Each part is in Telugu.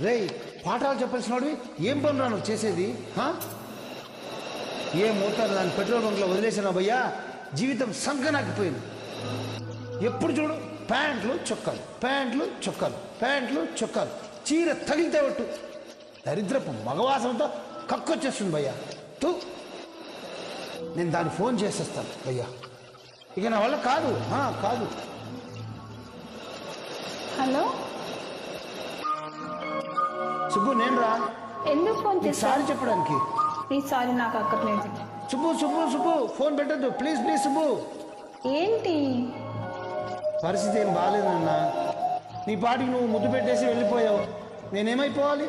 రే పాఠాలు చెప్పాల్సినవి ఏం పనురా నువ్వు చేసేది? ఏ మోటార్ దాన్ని పెట్రోల్ బంక్లో వదిలేసినా భయ్యా, జీవితం సంకనాకిపోయింది. ఎప్పుడు చూడు ప్యాంట్లు చొక్కాలు, ప్యాంట్లు చొక్కాలు, ప్యాంట్లు చొక్కాలు. చీర తగిలితే ఒట్టు దరిద్రపు మగవాసంతో కక్కొచ్చేస్తుంది భయ్యా. నేను దాన్ని ఫోన్ చేసేస్తాను భయ్యా, ఇక నా వల్ల కాదు కాదు. హలో సుబ్బు, నేను రా. ఎందుకు ఫోన్ చేస్తా? సారీ చెప్పడానికి. ఈ సారీ నాకు అక్కర్లేదు. సుబ్బు సుబ్బు సుబ్బు ఫోన్ పెట్టద్దు ప్లీజ్ ప్లీజ్. సుబ్బు ఏంటి? పరిస్థితి ఏం బాగాలేదన్నా. నీ పాటికి నువ్వు ముద్దు పెట్టేసి వెళ్ళిపోయావు. నేనేమైపోవాలి?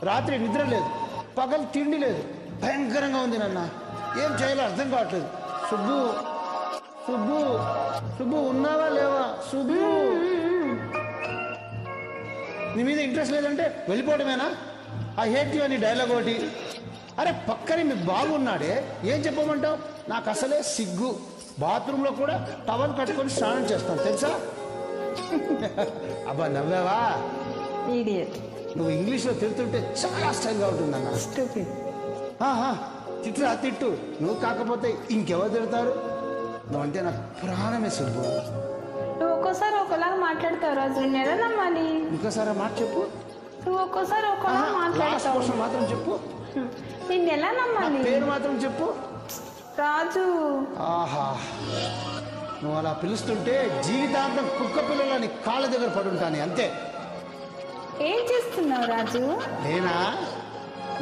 రాత్రి నిద్ర లేదు, పగలు తిండి లేదు, భయంకరంగా ఉంది నాన్న. ఏం చేయాలో అర్థం కావట్లేదు. సుబ్బు సుబ్బు సుబ్బు ఉన్నావా లేవా? సుబ్బు, నీ మీద ఇంట్రెస్ట్ లేదంటే వెళ్ళిపోవడమేనా? ఐ హేట్ యు అని డైలాగ్ ఒకటి. అరే పక్కనే మీ బాగున్నాడే, ఏం చెప్పమంటావు? నాకు అసలే సిగ్గు. బాత్రూంలో కూడా టవల్ కట్టుకొని స్నానం చేస్తాను తెలుసా? అబ్బా నవ్వావా? నువ్వు ఇంగ్లీష్లో తిడుతుంటే చాలా స్టైల్గా ఉంటుందన్న. తిట్టురా తిట్టు, నువ్వు కాకపోతే ఇంకెవరు తిడతారు? నువ్వంటే నాకు ప్రాణమే సుబ్బు. నువ్వు ఒక్కోసారి ఒకలాగా మాట్లాడతావు రాజు, నేను ఎలా నమ్మాలి? ఇంకోసారి మాట చెప్పు. నువ్వు ఒక్కోసారి ఒకలా మాట్లాడతావు. మాత్రం చెప్పు. నిన్ను ఎలా నమ్మాలి? పేరు మాత్రం చెప్పు. రాజు. ఆహా, నువ్వు అలా పిలుస్తుంటే జీవితాంతం కుక్క పిల్లలని కాళ్ళ దగ్గర పడుంటాను అంతే. ఏం చేస్తున్నావు రాజు?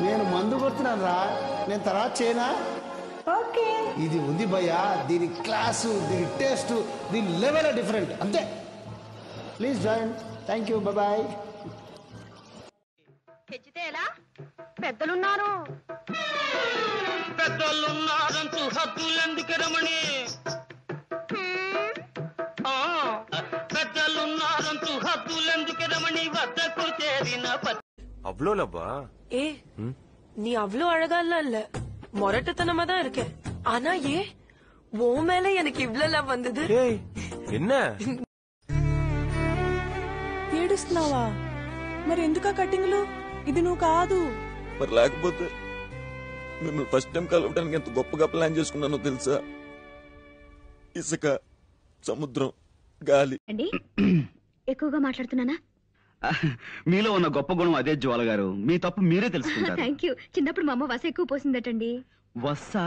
నేను మందు కొడుతున్నాను రా. నేను తర్వాత చేయనా? ఓకే. ఇది ఉంది భయ్యా, దీని క్లాసు, దీని టేస్ట్, దీని లెవెల్ డిఫరెంట్ అంతే. Please join. Thank you, bye. పెద్దలున్నారు పెద్దలున్నారంటూ హద్దులెందుకు రమణి? పెద్దలున్నారంటూ హద్దులెందుకు రమణి? వద్దకు చేరిన அவ்வளோலப்பா. நீ அவ்வளோ அழகா இல்ல, மொரட்டுத்தனமா தான் இருக்க. ஆனா ஏன் ஓ மேல எனக்கு இவ்ளோ லவ் வந்தது? என்ன ఏడుస్తున్నావా? మరి ఎందుకా కట్టింగ్లు? ఇది నువ్వు కాదు. మరి లేకపోతే మిమ్మల్ని ఫస్ట్ టైం కలవడానికి ఎంత గొప్పగా ప్లాన్ చేసుకున్నానో తెలుసా? ఇసుక, సముద్రం, గాలి. ఎక్కువగా మాట్లాడుతున్నానా? మీలో ఉన్న గొప్ప గుణం అదే జ్వాల గారు. మీ తప్పు మీరే తెలుసుకుంటారు. Thank you. చిన్నప్పుడు మా అమ్మ వస ఎక్కువ పోసిందటండి. వస్సా?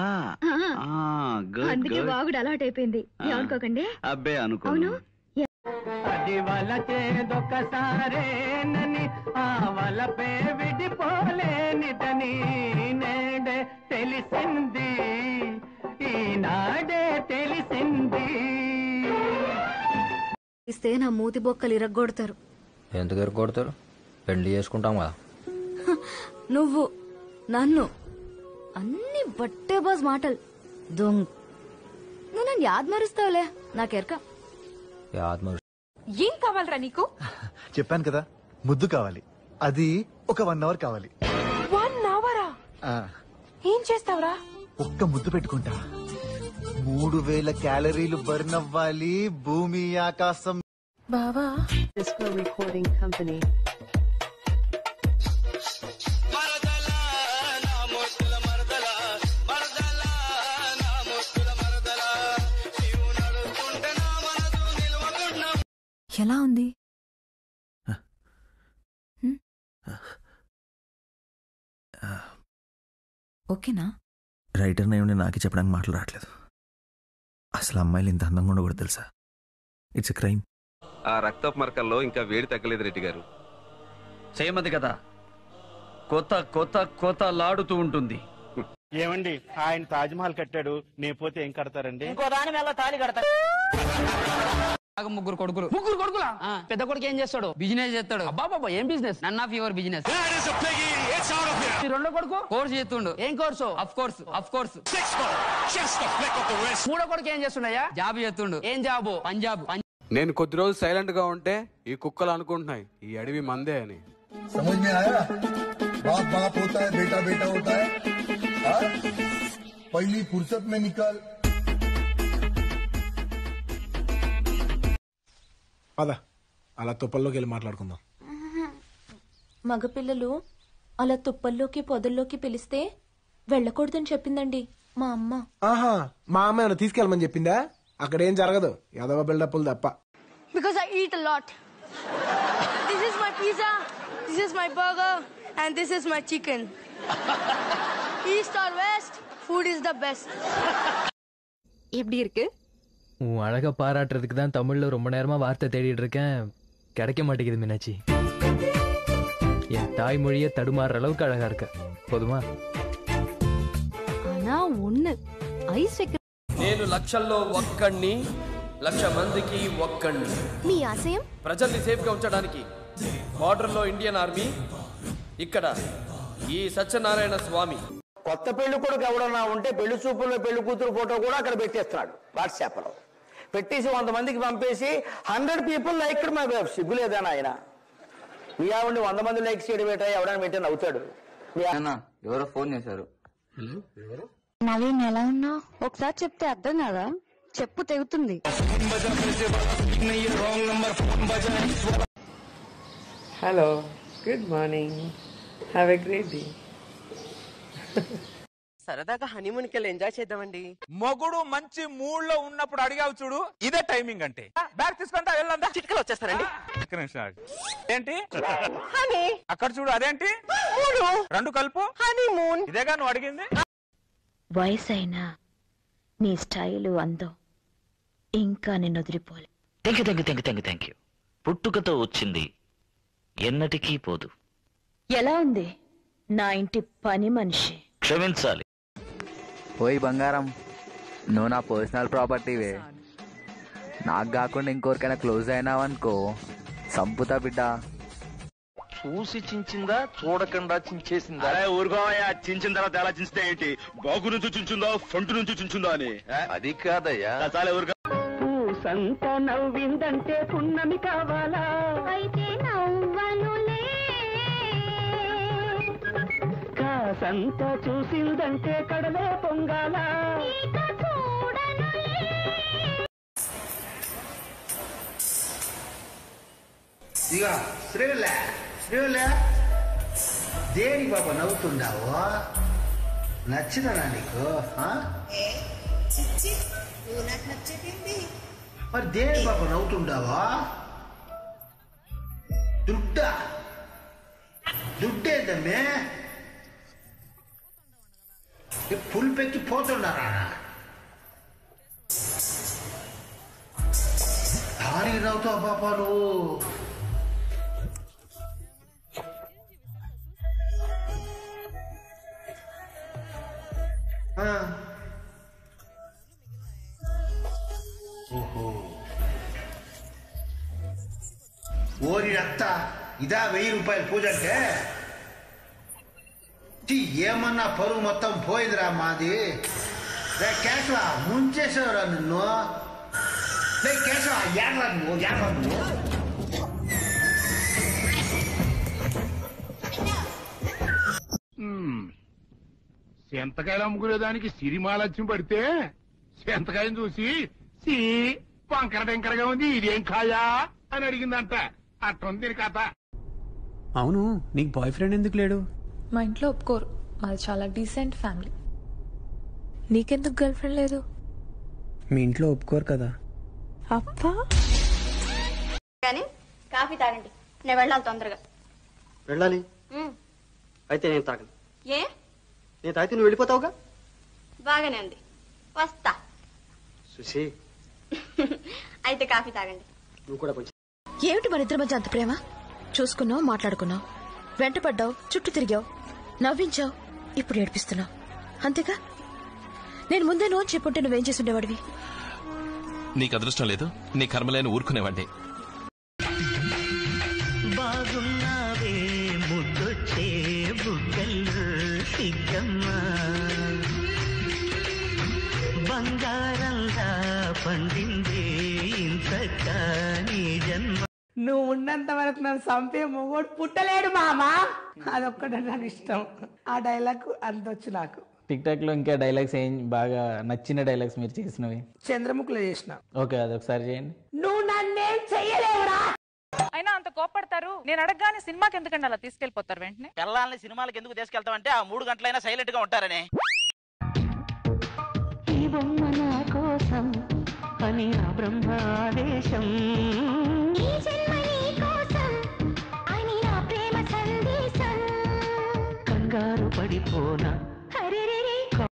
అందుకే బాగుడు అలవాటు అయిపోయింది. ఏమనుకోకండి. అబ్బే అనుకో. అవును. అది వలచేదొకసారేనని ఆ వలపే విడిపోలేనిదని నేడే తెలిసింది, ఈనాడే తెలిసింది. ఇస్తే నా మూతి బొక్కలు ఇరగ్గొడతారు. ఎందుకు ఇరగొడతారు? పెళ్లి చేసుకుంటాం కదా. నువ్వు నన్ను అన్ని బట్టే బాజ్ మాటలు దొంగ. నువ్వు నన్ను యాద్ మరుస్తావులే, నాకెరక. ఏం కావాలరా నీకు? చెప్పాను కదా, ముద్దు కావాలి. అది ఒక 1 అవర్ కావాలి. 1 అవరా? ఏం చేస్తావురా? ఒక్క ముద్దు పెట్టుకుంటా. 3000 క్యాలరీలు బర్న్ అవ్వాలి. భూమి ఆకాశం. బావా రికార్డింగ్ కంపెనీ. ఎలా ఉంది? ఓకేనా? రైటర్ నయ్యుండి నాకే చెప్పడానికి మాటలు రావట్లేదు. అసలు అమ్మాయిలు ఇంత అందంగా ఉండకూడదు తెలుసా? It's a crime. ఆ రక్తపు మరకల్లో ఇంకా వేడి తగ్గలేదు రెడ్డి గారు. చేయమది కదా, కొత్త కొత్త కొత్త లాడుతూ ఉంటుంది. ఏమండి, ఆయన తాజ్మహల్ కట్టాడు, నేను పోతే ఏం కడతారండి? ఇంకో దాని మీద తాళి కడతాడు. ముగ్గురు కొడుకులా? పెద్ద కొడుకు ఏం చేస్తాడు? బిజినెస్ చేస్తాడు. అబ్బాబా ఏం business? None of your business. రెండో కొడుకు కోర్సు చేస్తుండు. ఏం కోర్సు? Of course. మూడో కొడుకు ఏం చేస్తుండయా? జాబ్ చేస్తుండు. ఏం జాబు? పంజాబ్. నేను కొద్ది రోజు సైలెంట్ గా ఉంటే ఈ కుక్కలు అనుకుంటున్నాయి ఈ అడవి మందే అని. समझ में आया? बाप बाप होता है, बेटा बेटा होता है. पहली फुर्सत में निकल. పద, అలా తుప్పల్లోకి వెళ్ళి మాట్లాడుకుందాం. మగపిల్లలు అలా తుప్పల్లోకి పొదల్లోకి పిలిస్తే వెళ్ళకూడదని చెప్పిందండి మా అమ్మ. ఆహా, మా అమ్మ ఏమైనా తీసుకెళ్ళమని చెప్పిందా? అక్కడేం జరగదు, యాదవ బిల్డప్లు తప్ప. Because I eat a lot. This is my pizza, this is my burger, and this is my chicken. East or west, food is the best. எப்படி இருக்கு? உன் அழகை பாராட்டுறதுக்கு தான் தமிழ்ல ரொம்ப நேரமா வார்த்தை தேடிட்டு இருக்கேன், கிடைக்க மாட்டேங்குது மீனாட்சி. என் தாய்மொழியை தடுமாறுற அளவுக்கு அழகா இருக்க. போதுமா? ஆனா ஒண்ணு ஐஸ் வைக்க. నేను లక్షల్లో ఒక్కడిని, 1,00,000 మందికి ఒక్కడిని. మీ ఆశయం ప్రజల్ని సేఫ్ గా ఉంచడానికి బార్డర్ లో ఇండియన్ ఆర్మీ, ఇక్కడ ఈ సత్యనారాయణ స్వామి. కొత్త పెళ్లి కొడుకు ఎవడన్నా ఉంటే పెళ్లి చూపుల్లో పెళ్లి కూతురు ఫోటో కూడా అక్కడ పెట్టేస్తున్నాడు వాట్సాప్ లో. పెట్టేసి 100 మందికి పంపేసి 100 people లైక్ మై వైఫ్. సిగ్గులేదని ఆయన మీ ఆవిడ్ని 100 మంది లైక్ చేయడం పెట్టా ఎవడని పెట్టి నవ్వుతాడు. ఎవరో ఫోన్ చేశారు. నవీన్ ఎలా ఉన్నావు? ఒకసారి చెప్తే అర్థం కాదా? చెప్పు తెగుతుంది. Hello, good morning, have a great day. సరదాగా హనీమూన్కి వెళ్ళి ఎంజాయ్ చేద్దామండి. మొగుడు మంచి మూడ్ లో ఉన్నప్పుడు అడిగావు చూడు, ఇదే టైమింగ్ అంటే. బ్యాగ్ తీసుకుంటా వెళ్ళందా? చిటికలు వచ్చేస్తారండి. ఏంటి అక్కడ చూడు, అదేంటి? రెండు కలుపు. హనీమూన్ ఇదేగా నువ్వు అడిగింది. వయసు అయినా నీ స్టైలు అందం ఇంకా నిన్ను వదిలిపోలే. Thank you. పుట్టుకతో వచ్చింది ఎన్నటికీ పోదు. ఎలా ఉంది నా ఇంటి పని మనిషి? క్షమించాలి. పోయి బంగారం, నువ్వు నా పర్సనల్ ప్రాపర్టీవే. నాకు కాకుండా ఇంకోరికైనా క్లోజ్ అయినావనుకో సంపుతా బిడ్డ. చూసి చించిందా, చూడకుండా చించేసిందా? ఊరుకోవయ్యా, చించిన తర్వాత ఎలా చించితే ఏంటి? బాగు నుంచి చించుందా, ఫ్రంట్ నుంచి చించుందా అని. అది కాదయ్యా. చాలా ఊరుగా. సంత నవ్విందంటే పున్నమి కావాలా? అయితే నవ్వనులే. కాసంత చూసిందంటే కడలే పొంగాల. ఇక శ్రీవల్లే దేని బాబా నవ్వుతుండావు? నచ్చినా నీకు? మరి దేని బాబా నవ్వుతుండావా? దుడ్డేదమ్మే పుల్ పెక్కి పోతున్నారా? దానికి నవ్వుతావు పాపా నువ్వు? ఓరి రక్త, ఇదా 1000 రూపాయల పూజ అంటే? ఏమన్నా పరువు మొత్తం పోయిందిరా మాది. రే కేశవ, ముంచేసావురా నిన్ను. రే కేశవ, యాడ్రా నువ్వు. సెంతకాయలు అమ్ముకునేదానికి సిరిమాలత్యం పడితే సెంతకాయని చూసి వంకర టెంకరగా ఉంది, ఇదేం కాయా అని అడిగిందంట. అట్టుంది దీని కథ. అవును, నీకు బాయ్ ఫ్రెండ్ ఎందుకు లేడు? మా ఇంట్లో ఒప్పుకోరు, మాది చాలా డీసెంట్ ఫ్యామిలీ. నీకెందుకు గర్ల్ ఫ్రెండ్ లేదు? మీ ఇంట్లో ఒప్పుకోరు కదా. అబ్బా, కానీ కాఫీ తాగండి, నేను వెళ్ళాలి తొందరగా. వెళ్ళాలి? అయితే నేను తాగను. ఏ? నేను తాగితే నువ్వు వెళ్ళిపోతావుగా. బాగానే ఉంది, వస్తా. సుశీ, అయితే కాఫీ తాగండి. నువ్వు కూడా కొంచెం. ఏమిటి మన ఇద్దరి మధ్య అంత ప్రేమ? చూసుకున్నావు, మాట్లాడుకున్నావు, వెంట పడ్డావు, చుట్టూ తిరిగావు, నవ్వించావు, ఇప్పుడు ఏడిపిస్తున్నావు, అంతేగా? నేను ముందే నో చెప్పుంటే నువ్వేం చేసుండేవాడివి? నీకు అదృష్టం లేదు, నీ కర్మలేని ఊరుకునేవాడిని. బాగున్నావే ముద్దొచ్చే బుగ్గలు సిగ్గమ్మ, బంగారంలా పండిందే ఇంతక నీ జన్మ. నువ్వు ఉన్నంత వరకు నన్ను చంపే మొగోడు పుట్టలేడు మామా. అదొక్కటే నాకు ఇష్టం. ఆ డైలాగ్ అంతొచ్చు నాకు. టిక్ టాక్ లో ఇంకా డైలాగ్స్ ఏం బాగా నచ్చిన డైలాగ్స్ మీరు చేసినవి? చంద్రముఖిలో చేసిన. ఓకే, అదొకసారి చేయండి. నువ్వు నన్నేం చెయ్యలేవురా. అయినా అంత కోపడతారు. నేను అడగగానే సినిమాకి ఎందుకండి అలా తీసుకెళ్లిపోతారు వెంటనే? పిల్లల్ని సినిమాలకు ఎందుకు తీసుకెళ్తామంటే ఆ 3 గంటలైనా సైలెంట్ గా ఉంటారని. ఈ బొమ్మ నా కోసం అని ఆ బ్రహ్మాదేశం